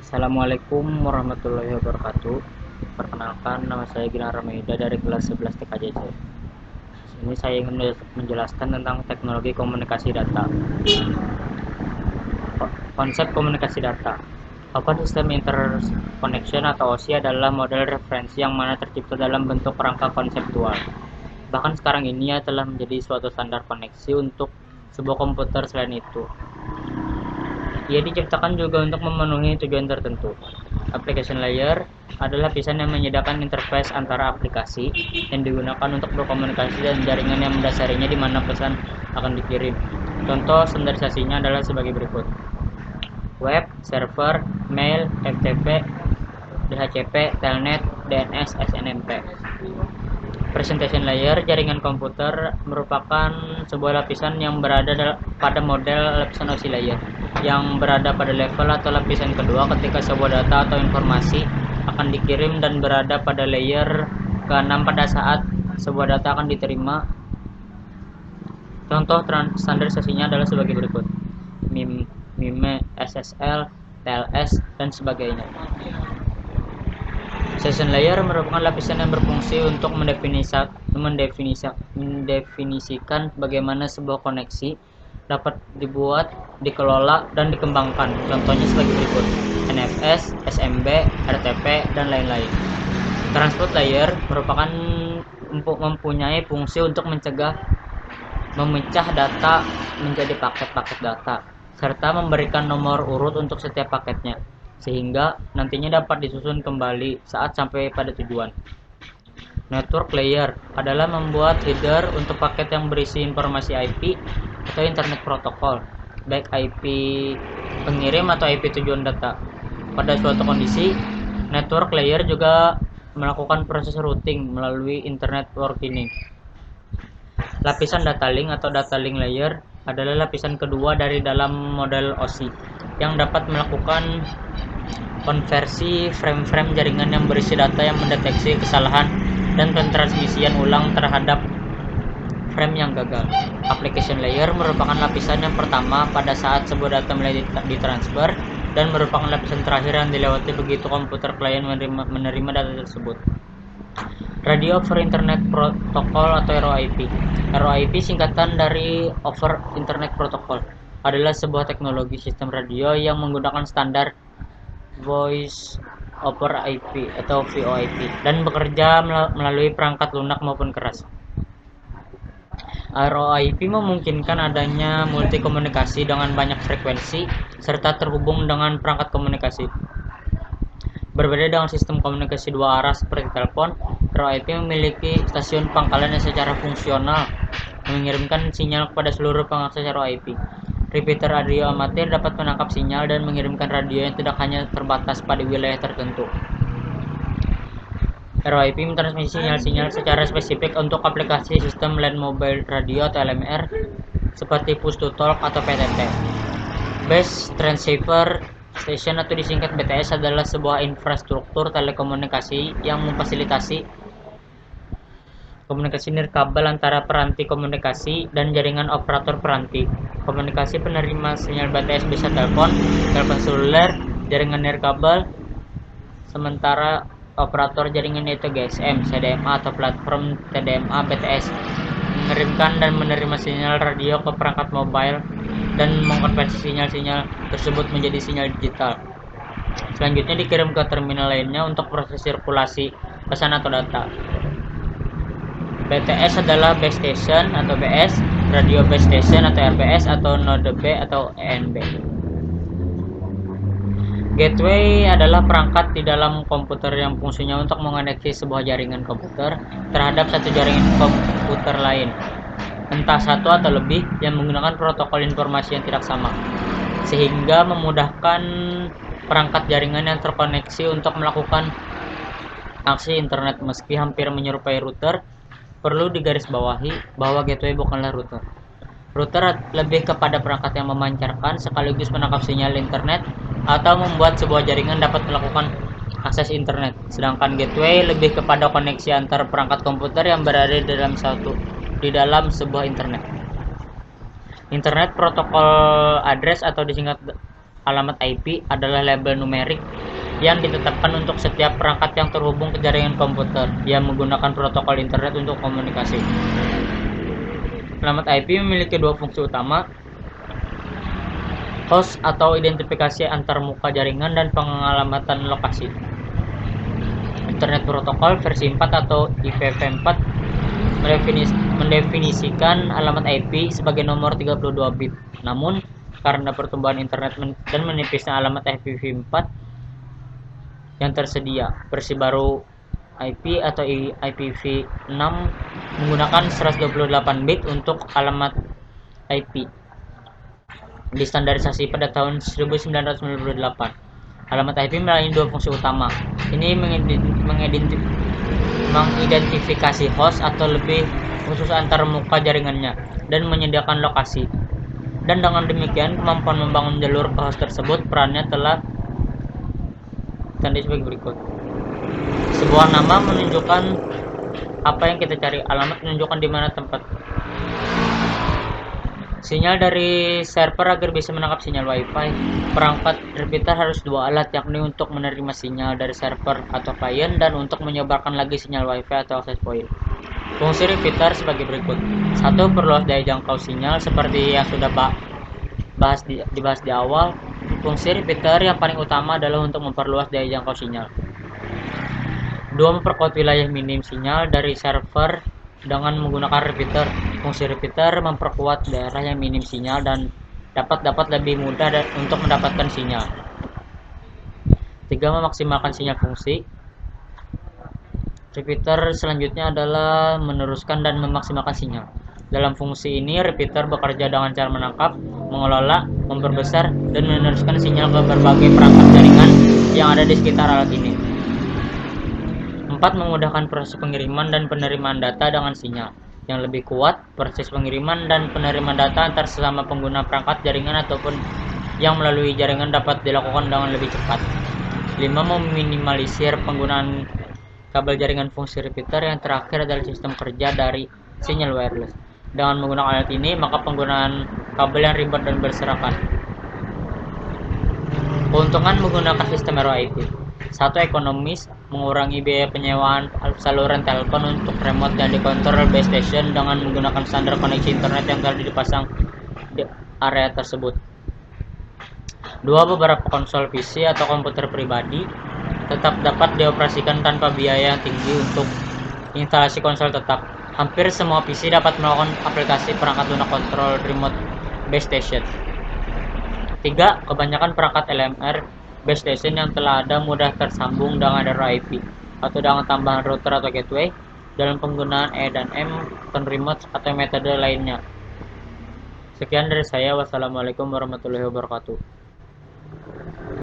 Assalamualaikum warahmatullahi wabarakatuh. Perkenalkan, nama saya Gina Rameida dari kelas 11 TKJC. Ini saya ingin menjelaskan tentang teknologi komunikasi data. Konsep komunikasi data. Open System Interconnection atau OSI adalah model referensi yang mana tercipta dalam bentuk kerangka konseptual. Bahkan sekarang ini telah menjadi suatu standar koneksi untuk sebuah komputer. Selain itu, ia diciptakan juga untuk memenuhi tujuan tertentu. Application layer adalah lapisan yang menyediakan interface antara aplikasi yang digunakan untuk berkomunikasi dan jaringan yang mendasarinya di mana pesan akan dikirim. Contoh standarisasinya adalah sebagai berikut: web, server, mail, FTP, DHCP, telnet, DNS, SNMP. Presentation layer jaringan komputer merupakan sebuah lapisan yang berada pada model lapisan OSI layer yang berada pada level atau lapisan kedua ketika sebuah data atau informasi akan dikirim dan berada pada layer ke-6 pada saat sebuah data akan diterima. Contoh standarisasinya adalah sebagai berikut: MIME, SSL, TLS, dan sebagainya. Session layer merupakan lapisan yang berfungsi untuk mendefinisikan bagaimana sebuah koneksi dapat dibuat, dikelola, dan dikembangkan. Contohnya sebagai berikut: NFS, SMB, RTP, dan lain-lain. Transport layer merupakan mempunyai fungsi untuk memecah data menjadi paket-paket data, serta memberikan nomor urut untuk setiap paketnya, sehingga nantinya dapat disusun kembali saat sampai pada tujuan. Network layer adalah membuat header untuk paket yang berisi informasi IP atau Internet Protocol, baik IP pengirim atau IP tujuan data. Pada suatu kondisi, network layer juga melakukan proses routing melalui Internet Provisioning. Lapisan data link atau data link layer adalah lapisan kedua dari dalam model OSI yang dapat melakukan konversi frame-frame jaringan yang berisi data yang mendeteksi kesalahan dan pentransmisian ulang terhadap frame yang gagal. Application layer merupakan lapisan yang pertama pada saat sebuah data mulai ditransfer dan merupakan lapisan terakhir yang dilewati begitu komputer klien menerima data tersebut. Radio over Internet Protocol atau ROIP. ROIP singkatan dari Over Internet Protocol adalah sebuah teknologi sistem radio yang menggunakan standar Voice over IP atau VoIP dan bekerja melalui perangkat lunak maupun keras. ROIP memungkinkan adanya multi komunikasi dengan banyak frekuensi serta terhubung dengan perangkat komunikasi. Berbeda dengan sistem komunikasi dua arah seperti telepon, ROIP memiliki stasiun pangkalan yang secara fungsional mengirimkan sinyal kepada seluruh pengakses ROIP. Repeater radio amatir dapat menangkap sinyal dan mengirimkan radio yang tidak hanya terbatas pada wilayah tertentu. ROIP mentransmisi sinyal-sinyal secara spesifik untuk aplikasi sistem Land Mobile Radio atau LMR seperti Push to Talk atau PTT. Base Transceiver Station atau disingkat BTS adalah sebuah infrastruktur telekomunikasi yang memfasilitasi komunikasi nirkabel antara peranti komunikasi dan jaringan operator peranti. Komunikasi penerima sinyal BTS bisa telepon seluler, jaringan nirkabel, sementara operator jaringan yaitu GSM, CDMA atau platform TDMA BTS mengirimkan dan menerima sinyal radio ke perangkat mobile dan mengkonversi sinyal-sinyal tersebut menjadi sinyal digital. Selanjutnya dikirim ke terminal lainnya untuk proses sirkulasi pesan atau data. BTS adalah base station atau BS, radio base station atau RBS, atau node B atau ENB. Gateway adalah perangkat di dalam komputer yang fungsinya untuk mengoneksi sebuah jaringan komputer terhadap satu jaringan komputer lain, entah satu atau lebih, yang menggunakan protokol informasi yang tidak sama, sehingga memudahkan perangkat jaringan yang terkoneksi untuk melakukan aksi internet. Meski hampir menyerupai router, perlu digarisbawahi bahwa gateway bukanlah router. Router lebih kepada perangkat yang memancarkan sekaligus menangkap sinyal internet atau membuat sebuah jaringan dapat melakukan akses internet. Sedangkan gateway lebih kepada koneksi antar perangkat komputer yang berada di dalam sebuah internet. Internet Protocol Address atau disingkat Alamat IP adalah label numerik yang ditetapkan untuk setiap perangkat yang terhubung ke jaringan komputer yang menggunakan protokol internet untuk komunikasi. Alamat IP memiliki dua fungsi utama, host atau identifikasi antar muka jaringan dan pengalamatan lokasi. Internet Protokol versi 4 atau IPv4 mendefinisikan alamat IP sebagai nomor 32 bit. Namun, karena pertumbuhan internet dan menipisnya alamat IPv4 yang tersedia, versi baru IP atau IPv6 menggunakan 128 bit untuk alamat IP. Distandarisasi pada tahun 1998. Alamat IP melayani dua fungsi utama. Ini mengidentifikasi host atau lebih khusus antar muka jaringannya dan menyediakan lokasi. Dan dengan demikian, kemampuan membangun jalur ke host tersebut perannya telah tanda sebagai berikut. Sebuah nama menunjukkan apa yang kita cari. Alamat menunjukkan di mana tempat sinyal dari server. Agar bisa menangkap sinyal Wi-Fi, perangkat repeater harus dua alat, yakni untuk menerima sinyal dari server atau klien dan untuk menyebarkan lagi sinyal Wi-Fi atau access point. Fungsi repeater sebagai berikut. 1. Perluas daya jangkau sinyal seperti yang sudah dibahas di awal. Fungsi repeater yang paling utama adalah untuk memperluas daya jangkau sinyal. 2. Memperkuat wilayah minim sinyal dari server dengan menggunakan repeater. Fungsi repeater memperkuat daerah yang minim sinyal dan dapat lebih mudah untuk mendapatkan sinyal. 3. Memaksimalkan sinyal fungsi. Repeater selanjutnya adalah meneruskan dan memaksimalkan sinyal. Dalam fungsi ini, repeater bekerja dengan cara menangkap, mengelola, memperbesar, dan meneruskan sinyal ke berbagai perangkat jaringan yang ada di sekitar alat ini. 4. Memudahkan proses pengiriman dan penerimaan data dengan sinyal yang lebih kuat. Proses pengiriman dan penerimaan data antar sesama pengguna perangkat jaringan ataupun yang melalui jaringan dapat dilakukan dengan lebih cepat. 5. Meminimalisir penggunaan kabel jaringan. Fungsi repeater yang terakhir adalah sistem kerja dari sinyal wireless. Dengan menggunakan alat ini, maka penggunaan kabel yang ribet dan berserakan. Keuntungan menggunakan sistem ROIP. 1. Ekonomis, mengurangi biaya penyewaan saluran telepon untuk remote yang dikontrol base station dengan menggunakan standar koneksi internet yang telah dipasang di area tersebut. 2. Beberapa konsol PC atau komputer pribadi tetap dapat dioperasikan tanpa biaya yang tinggi untuk instalasi konsol tetap. Hampir semua PC dapat melakukan aplikasi perangkat lunak kontrol remote base station. 3. Kebanyakan perangkat LMR base station yang telah ada mudah tersambung dengan ROIP atau dengan tambahan router atau gateway dalam penggunaan E dan M, turn remote atau metode lainnya. Sekian dari saya. Wassalamualaikum warahmatullahi wabarakatuh.